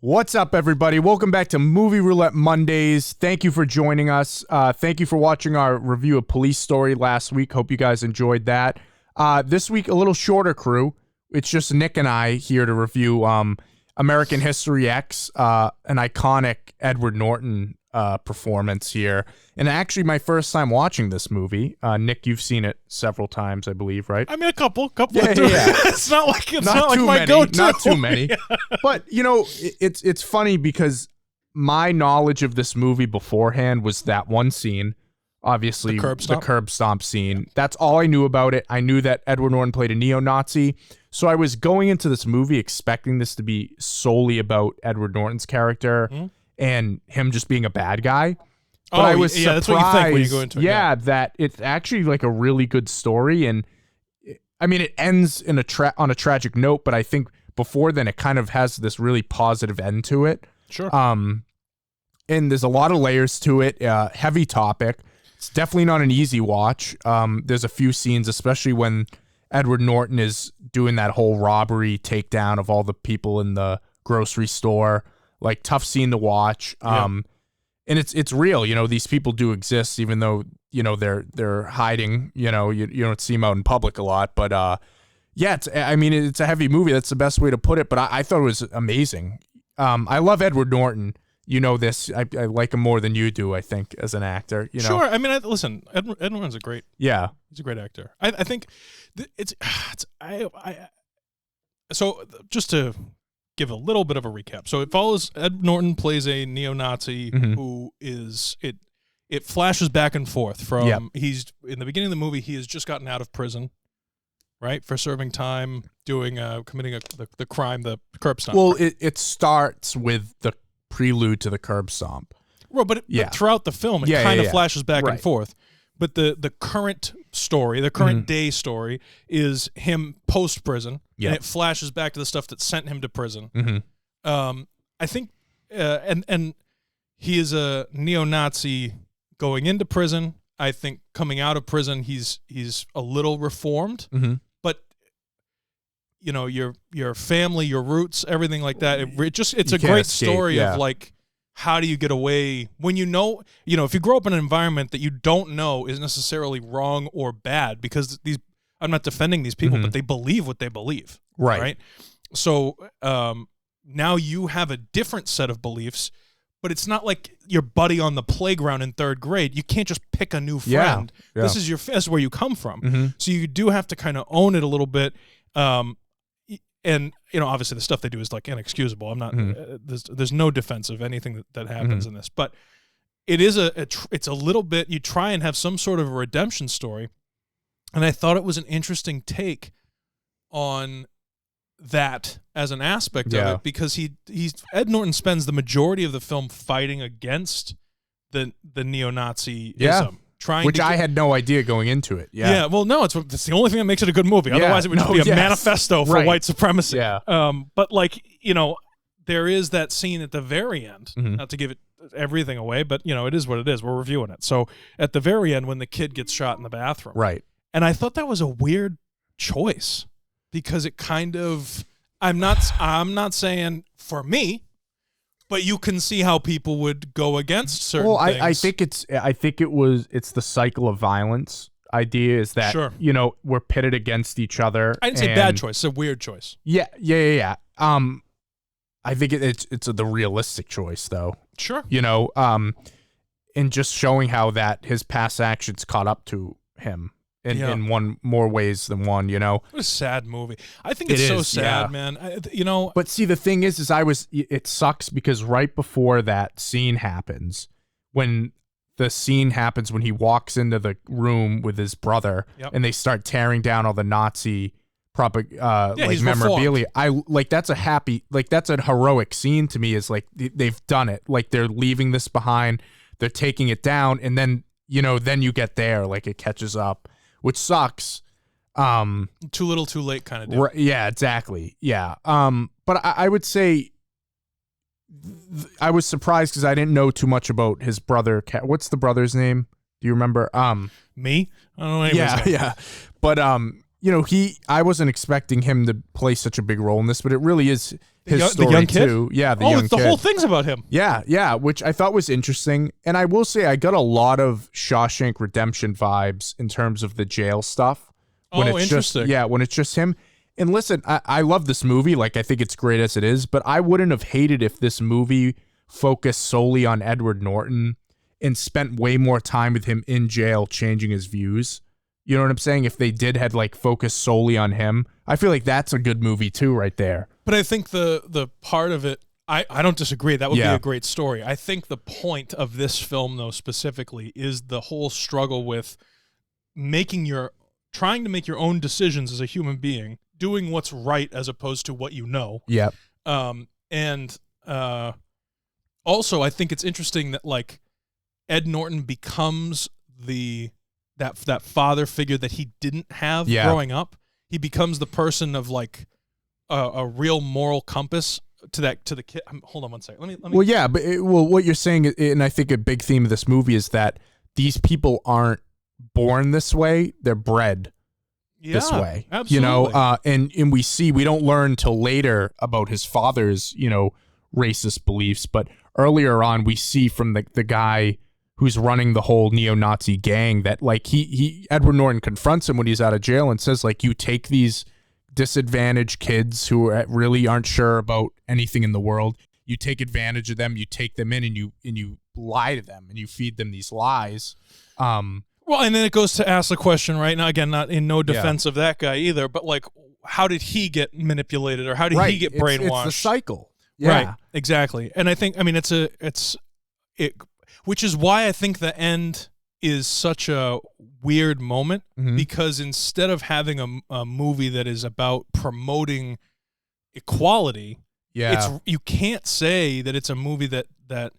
What's up, everybody? Welcome back to Movie Roulette Mondays. Thank you for joining us. Thank you for watching our review of Police Story last week. Hope you guys enjoyed that. This week, a little shorter crew. It's just Nick and I here to review American History X, an iconic Edward Norton performance here. And actually, my first time watching this movie. Nick, you've seen it several times, I believe, right? I mean, a couple. Yeah. It's not like my go-to. Not too many. But you know, it's funny because my knowledge of this movie beforehand was that one scene, obviously the curb stomp scene. Yeah. That's all I knew about it. I knew that Edward Norton played a neo-Nazi, so I was going into this movie expecting this to be solely about Edward Norton's character and him just being a bad guy. But I was surprised, that's what you think when you go into it. Yeah, that it's actually like a really good story, and I mean it ends in on a tragic note, but I think before then it kind of has this really positive end to it. Sure. And there's a lot of layers to it. Heavy topic. It's definitely not an easy watch. There's a few scenes, especially when Edward Norton is doing that whole robbery takedown of all the people in the grocery store. Like, tough scene to watch. And it's real, you know, these people do exist, even though, you know, they're hiding, you know, you don't see them out in public a lot. But yeah, it's a heavy movie. That's the best way to put it. But I thought it was amazing. I love Edward Norton. You know this. I like him more than you do, I think, as an actor. You know? Sure. I mean, listen, Edward Norton's he's a great actor. I think so just to give a little bit of a recap. So it follows Ed Norton plays a neo-Nazi who is it flashes back and forth from he's in the beginning of the movie he has just gotten out of prison, right, for serving time doing committing the crime, the curb stomp. Well, it starts with the prelude to the curb stomp. Well, but throughout the film it kind of flashes back and forth. But the current story, the current day story, is him post-prison, and it flashes back to the stuff that sent him to prison. I think, and he is a neo-Nazi going into prison. I think coming out of prison, he's a little reformed. But you know, your family, your roots, everything like that. It's a great story of like, how do you get away when you know, if you grow up in an environment that you don't know is necessarily wrong or bad, because I'm not defending these people, but they believe what they believe. Right. So now you have a different set of beliefs, but it's not like your buddy on the playground in third grade. You can't just pick a new friend. Yeah. This is where you come from. So you do have to kind of own it a little bit. And obviously the stuff they do is like inexcusable. I'm not. There's no defense of anything that happens in this, but it is it's a little bit. You try and have some sort of a redemption story, and I thought it was an interesting take on that as an aspect of it, because Ed Norton spends the majority of the film fighting against the neo-Nazi-ism. I had no idea going into it. Yeah. Well, no, it's the only thing that makes it a good movie. Otherwise, it would just be a manifesto for white supremacy. Yeah. But like, there is that scene at the very end. Not to give it everything away, but it is what it is. We're reviewing it. So at the very end, when the kid gets shot in the bathroom, right? And I thought that was a weird choice, because it kind of I'm not saying for me. But you can see how people would go against certain things. I think it's the cycle of violence idea, is that we're pitted against each other. I didn't say bad choice; it's a weird choice. Yeah. I think it's the realistic choice, though. Sure. And just showing how that his past actions caught up to him in one more ways than one. What a sad movie. I think it's so sad, man. But see, the thing is it sucks because right before that scene happens, when when he walks into the room with his brother and they start tearing down all the Nazi memorabilia. That's a heroic scene to me. Is like they've done it. Like they're leaving this behind, they're taking it down, and then then you get there, like it catches up. Which sucks. Too little, too late kind of deal. Yeah, exactly. Yeah. But I would say I was surprised because I didn't know too much about his brother. What's the brother's name? Do you remember? Me? I don't know anyone's name. Yeah. But I wasn't expecting him to play such a big role in this, but it really is his story the young kid? too. Yeah, the young kid. The whole thing's about him. Yeah, which I thought was interesting. And I will say I got a lot of Shawshank Redemption vibes in terms of the jail stuff. When it's interesting. When it's just him. And listen, I love this movie. Like, I think it's great as it is, but I wouldn't have hated if this movie focused solely on Edward Norton and spent way more time with him in jail changing his views. You know what I'm saying? If they had like focused solely on him, I feel like that's a good movie too right there. But I think the part of it, I don't disagree. That would be a great story. I think the point of this film, though, specifically, is the whole struggle with trying to make your own decisions as a human being, doing what's right as opposed to what you know. Yeah. Also, I think it's interesting that like Ed Norton becomes that father figure that he didn't have growing up. He becomes the person of like a real moral compass to the kid. Hold on one second. Let me. Well, yeah, but what you're saying, and I think a big theme of this movie is that these people aren't born this way; they're bred this way. Absolutely. And we don't learn till later about his father's racist beliefs, but earlier on we see from the guy who's running the whole neo-Nazi gang that like Edward Norton confronts him when he's out of jail and says like, you take these disadvantaged kids who really aren't sure about anything in the world, you take advantage of them, you take them in and you lie to them and you feed them these lies. Well, and then it goes to ask the question right now, again, not in no defense of that guy either, but like, how did he get manipulated or how did he get brainwashed? It's the cycle. Yeah. Right, exactly. And I think, which is why I think the end is such a weird moment, because instead of having a movie that is about promoting equality, you can't say that it's a movie that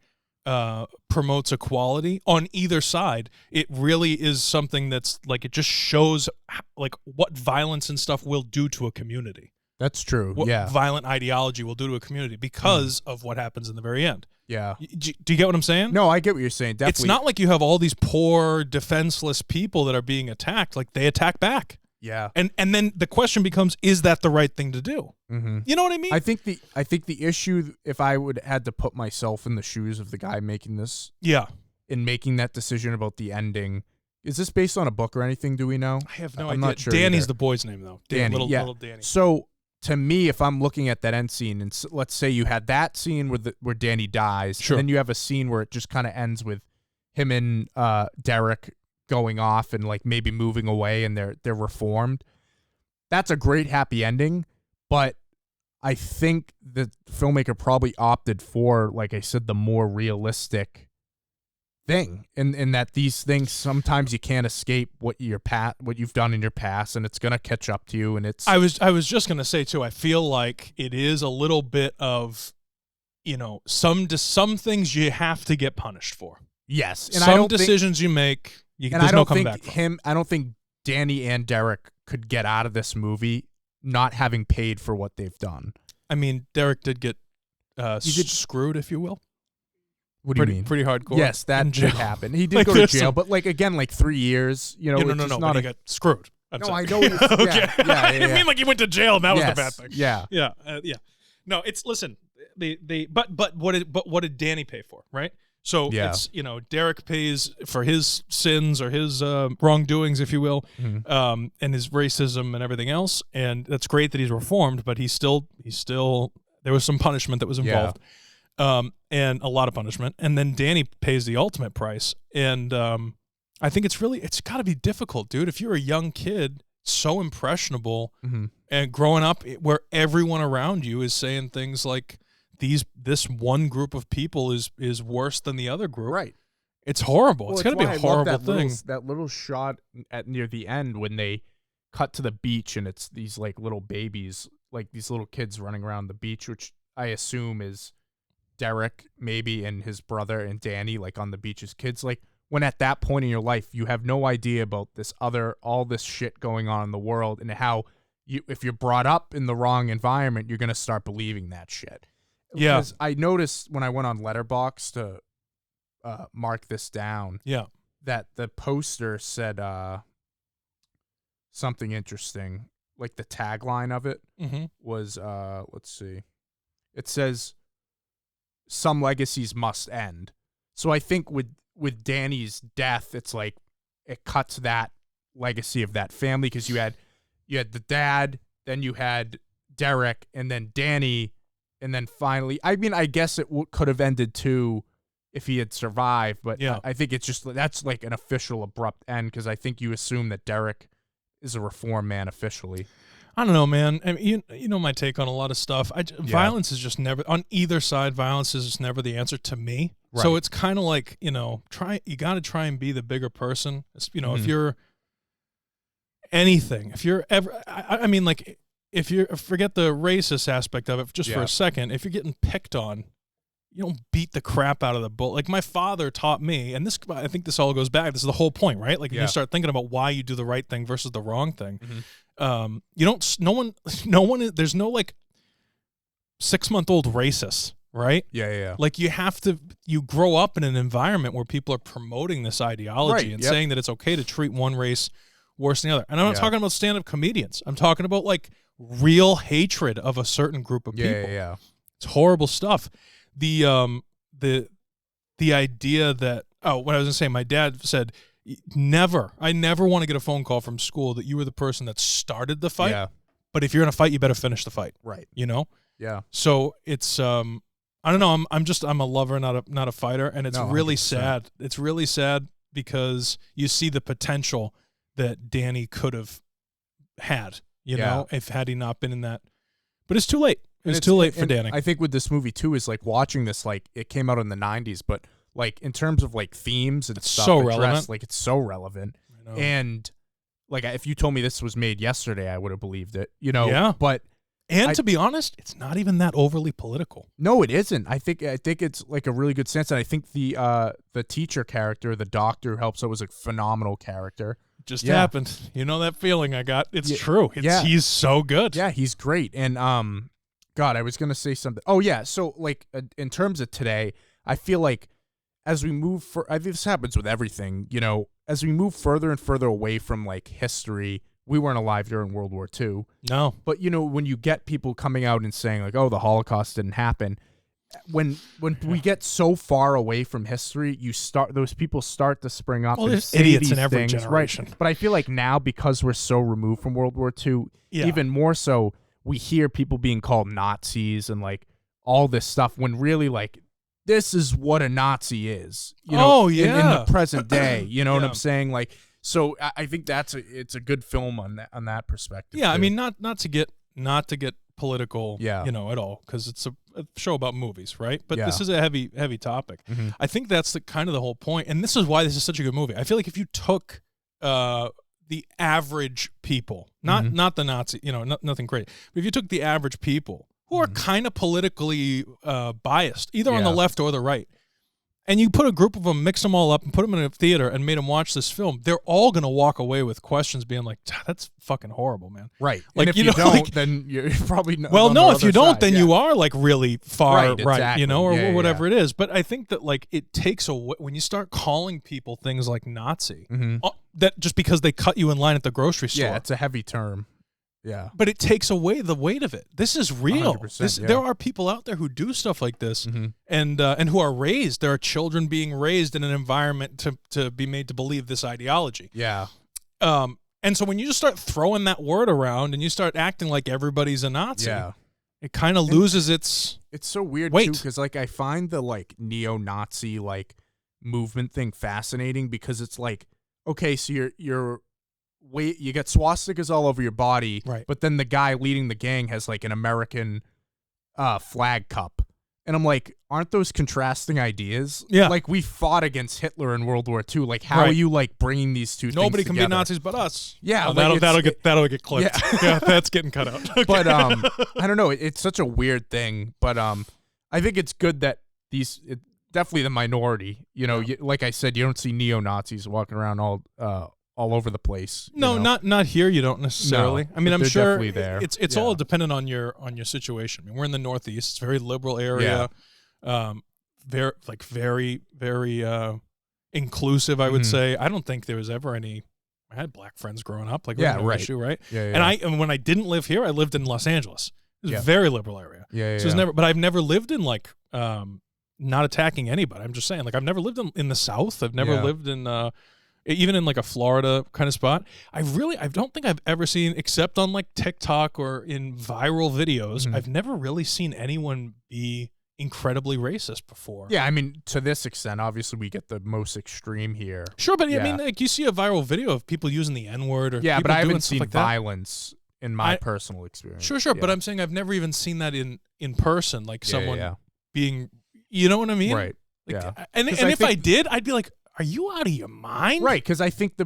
promotes equality on either side. It really is something that's like, it just shows like what violence and stuff will do to a community. That's true. What violent ideology will do to a community because of what happens in the very end. Yeah. Do you get what I'm saying? No, I get what you're saying. Definitely. It's not like you have all these poor, defenseless people that are being attacked. Like, they attack back. Yeah. And then the question becomes, is that the right thing to do? Mm-hmm. You know what I mean? I think the issue, if I had to put myself in the shoes of the guy making this, in making that decision about the ending, is this based on a book or anything? Do we know? I have no I'm idea. not sure. Danny's the boy's name, though. Danny, little Danny. So to me, if I'm looking at that end scene, and let's say you had that scene where Danny dies, and then you have a scene where it just kind of ends with him and Derek going off and like maybe moving away, and they're reformed. That's a great happy ending, but I think the filmmaker probably opted for, like I said, the more realistic thing, in that these things sometimes you can't escape what you've done in your past, and it's gonna catch up to you. And it's I was just gonna say too, I feel like it is a little bit of, some things you have to get punished for. Yes, and some decisions you make, there's no comeback from. I don't think Danny and Derek could get out of this movie not having paid for what they've done. I mean, Derek did get screwed, if you will. What do you mean? Pretty hardcore. Yes, that did happen. He did go to jail, but like 3 years. No. But he got screwed. I know. Okay. Yeah. I didn't mean like he went to jail and that was the bad thing. Yeah. No, it's listen. But what did Danny pay for? Right. So it's Derek pays for his sins or his wrongdoings, if you will, and his racism and everything else. And that's great that he's reformed, but he's still there was some punishment that was involved. And a lot of punishment. And then Danny pays the ultimate price. And I think it's got to be difficult, dude. If you're a young kid, so impressionable, and growing up where everyone around you is saying things like, this one group of people is worse than the other group. Right. It's horrible. It's got to be a horrible thing. That little shot near the end when they cut to the beach and it's these like little babies, like these little kids running around the beach, which I assume is Derek maybe and his brother and Danny, like on the beach as kids. Like, when at that point in your life you have no idea about all this shit going on in the world, and how if you're brought up in the wrong environment, you're gonna start believing that shit. Yeah. Because I noticed when I went on Letterboxd to mark this down, that the poster said something interesting. Like the tagline of it Mm-hmm. was, let's see. It says, "Some legacies must end." So I think with Danny's death, it's like it cuts that legacy of that family, because you had the dad, then you had Derek, and then Danny, and then finally, I mean, I guess it could have ended too if he had survived, but Yeah. I think it's just, that's like an official abrupt end, because I think you assume that Derek is a reformed man officially. I don't know, man. I mean, you know my take on a lot of stuff. Violence is just never, on either side, violence is just never the answer to me. Right. So it's kind of like, you got to try and be the bigger person. If you're anything, if you're ever, I mean, like, if you forget the racist aspect of it just for a second, if you're getting picked on, you don't beat the crap out of the bull. Like my father taught me, and I think this all goes back. This is the whole point, right? Like you start thinking about why you do the right thing versus the wrong thing. Mm-hmm. There's no like 6-month-old racist, right? Yeah. Like you grow up in an environment where people are promoting this ideology and saying that it's okay to treat one race worse than the other. And I'm not talking about stand-up comedians. I'm talking about like real hatred of a certain group of people. Yeah. It's horrible stuff. The idea that, what I was gonna say, my dad said, I never want to get a phone call from school that you were the person that started the fight. Yeah. But if you're in a fight, you better finish the fight. Right. Yeah. So it's I don't know. I'm a lover, not a fighter, and it's really 100%. Sad. It's really sad because you see the potential that Danny could have had. If had he not been in that, but it's too late. It's too late for Danny. I think with this movie too is like watching this, like it came out in the 90s, but like in terms of like themes and stuff, so relevant. Like it's so relevant. I know. And like if you told me this was made yesterday, I would have believed it. Yeah. But to be honest, it's not even that overly political. No, it isn't. I think it's like a really good sense, and I think the teacher character, the doctor who helps out, was a phenomenal character. Just happened. You know that feeling I got? It's true. He's so good. Yeah, he's great. And God, I was going to say something. Oh, yeah. So, like, in terms of today, I feel like as we move I think this happens with everything, as we move further and further away from, like, history. We weren't alive during World War II. No. But, when you get people coming out and saying, like, oh, the Holocaust didn't happen, when we get so far away from history, those people start to spring up. Well, there's idiots in every generation. Right? But I feel like now, because we're so removed from World War II, even more so, we hear people being called Nazis and like all this stuff, when really like this is what a Nazi is, in the present day, what I'm saying? Like, so I think it's a good film on that perspective. Yeah. Too. I mean, not to get political, at all, because it's a show about movies, right? But this is a heavy topic. Mm-hmm. I think that's the whole point. And this is why this is such a good movie. I feel like if you took, the average people, not the Nazi, nothing great. But if you took the average people who are kind of politically biased, either on the left or the right, and you put a group of them, mix them all up, and put them in a theater and made them watch this film, they're all going to walk away with questions being like, that's fucking horrible, man. Right. Like, and if you don't, then you're probably not. Well, no, if you don't, then you are like really far right, exactly. Or whatever it is. But I think that like it takes away, when you start calling people things like Nazi, that just because they cut you in line at the grocery store. Yeah, it's a heavy term. Yeah. But it takes away the weight of it. This is real. There are people out there who do stuff like this and who are raised. There are children being raised in an environment to be made to believe this ideology. Yeah. And so when you just start throwing that word around and you start acting like everybody's a Nazi, it kind of loses its It's so weird weight. Too, because like I find the like neo-Nazi like movement thing fascinating, because it's like, okay, so you get swastikas all over your body, right? But then the guy leading the gang has like an American flag cup, and I'm like, aren't those contrasting ideas? Yeah, like we fought against Hitler in World War II. Like, how are you like bringing these two? Nobody things can together? be Nazis but us. Yeah, like that'll get clipped. Yeah, that's getting cut out. Okay. But I don't know. It's such a weird thing. But I think it's good that definitely the minority. Like I said, you don't see neo-Nazis walking around all over the place. No, not here. You don't necessarily. No, I mean, I'm sure definitely there. It's all dependent on your situation. I mean, we're in the Northeast. It's a very liberal area. Very inclusive, I would say. I don't think there was ever any I had black friends growing up. Like, yeah, no right. issue, right? Yeah. And when I didn't live here, I lived in Los Angeles. It was a very liberal area. Yeah. So it's never, but I've never lived in like, not attacking anybody. I'm just saying, like, I've never lived in the South. I've never lived in, even in like a Florida kind of spot. I don't think I've ever seen, except on like TikTok or in viral videos, I've never really seen anyone be incredibly racist before. Yeah, I mean, to this extent, obviously we get the most extreme here. Sure, but I mean, like, you see a viral video of people using the N-word or but I haven't seen like violence in my personal experience. Sure, but I'm saying I've never even seen that in person, like someone being, you know what I mean? Right. Like, and if I did, I'd be like, are you out of your mind? Right, because I think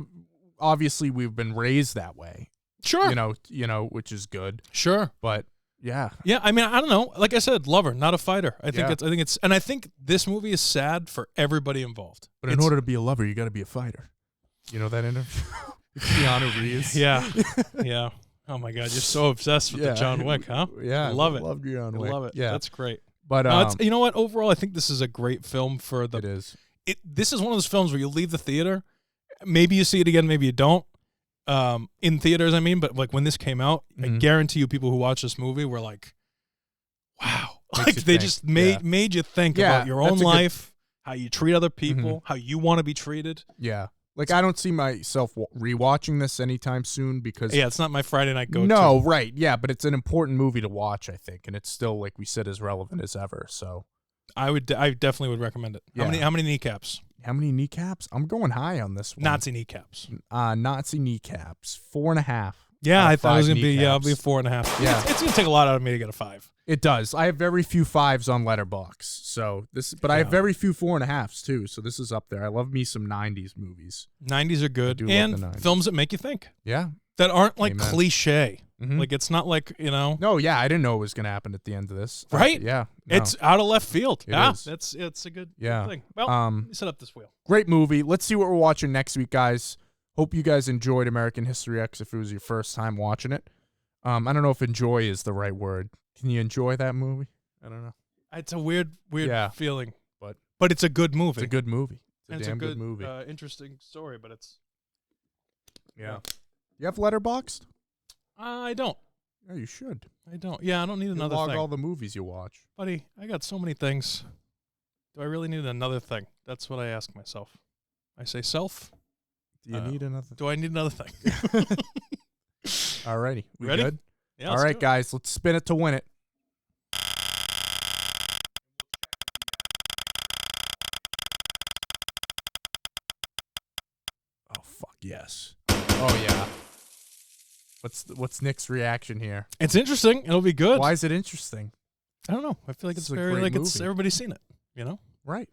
obviously we've been raised that way. Sure. You know, which is good. Sure. But yeah. Yeah, I mean, I don't know. Like I said, lover, not a fighter. I think this movie is sad for everybody involved. But in order to be a lover, you got to be a fighter. You know that interview? Keanu Reeves. Yeah. Yeah. Oh my God, you're so obsessed with the John Wick, huh? Yeah. I love it. Love John Wick. I love it. Yeah. That's great. But you know what? Overall, I think this is a great film for the. It is. This is one of those films where you leave the theater, maybe you see it again, maybe you don't. In theaters, I mean, but like when this came out, I guarantee you, people who watch this movie were like, "Wow!" Like they just made you think about your own life, how you treat other people, how you want to be treated. Yeah. Like, I don't see myself rewatching this anytime soon because... Yeah, it's not my Friday night go-to. No, right. Yeah, but it's an important movie to watch, I think, and it's still, like we said, as relevant as ever, so... I definitely would recommend it. Yeah. How many kneecaps? How many kneecaps? I'm going high on this one. Nazi kneecaps. Nazi kneecaps. 4.5. Yeah, I thought it was going to be, I'll be 4.5. Yeah. It's going to take a lot out of me to get a 5. It does. I have very few 5s on Letterboxd, so I have very few 4.5s too, so this is up there. I love me some 90s movies. 90s are good, and films that make you think. Yeah. That aren't like cliche. Like, it's not like, you know. No, yeah, I didn't know what was going to happen at the end of this. Right? Yeah. No. It's out of left field. It is. It's a good thing. Well, let me set up this wheel. Great movie. Let's see what we're watching next week, guys. Hope you guys enjoyed American History X if it was your first time watching it. I don't know if enjoy is the right word. Can you enjoy that movie? I don't know. It's a weird feeling. But it's a good movie. It's a good movie. It's a and damn good movie. Interesting story, but it's... Yeah. You have Letterboxd? I don't. Yeah, you should. I don't. Yeah, I don't need another log thing. all the movies you watch. Buddy, I got so many things. Do I really need another thing? That's what I ask myself. I say self. Do you need another Do I need another thing? Alrighty. We ready? Good? Yeah, all right, guys. Let's spin it to win it. Oh, fuck yes. Oh, yeah. What's Nick's reaction here? It's interesting. It'll be good. Why is it interesting? I don't know. I feel like it's a very great like movie. it's everybody's seen it. You know? Right.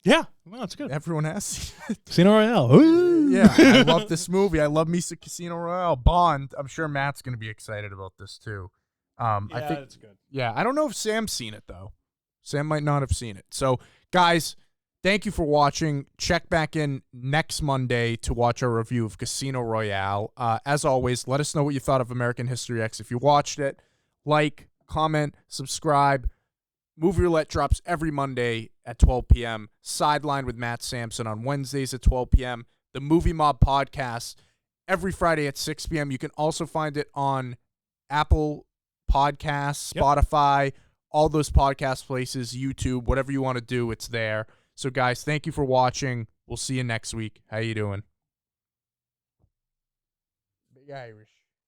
Yeah. Well, it's good. Everyone has seen it. Casino Royale. Yeah, I love this movie. I love me some Casino Royale. Bond. I'm sure Matt's going to be excited about this too. I think it's good. Yeah, I don't know if Sam's seen it though. Sam might not have seen it. So, guys, thank you for watching. Check back in next Monday to watch our review of Casino Royale. As always, let us know what you thought of American History X. If you watched it, like, comment, subscribe. Movie Roulette drops every Monday at 12 p.m. Sideline with Matt Sampson on Wednesdays at 12 p.m. The Movie Mob podcast every Friday at 6 p.m. You can also find it on Apple Podcasts, Spotify, all those podcast places, YouTube, whatever you want to do, it's there. So, guys, thank you for watching. We'll see you next week. How you doing? Big Irish.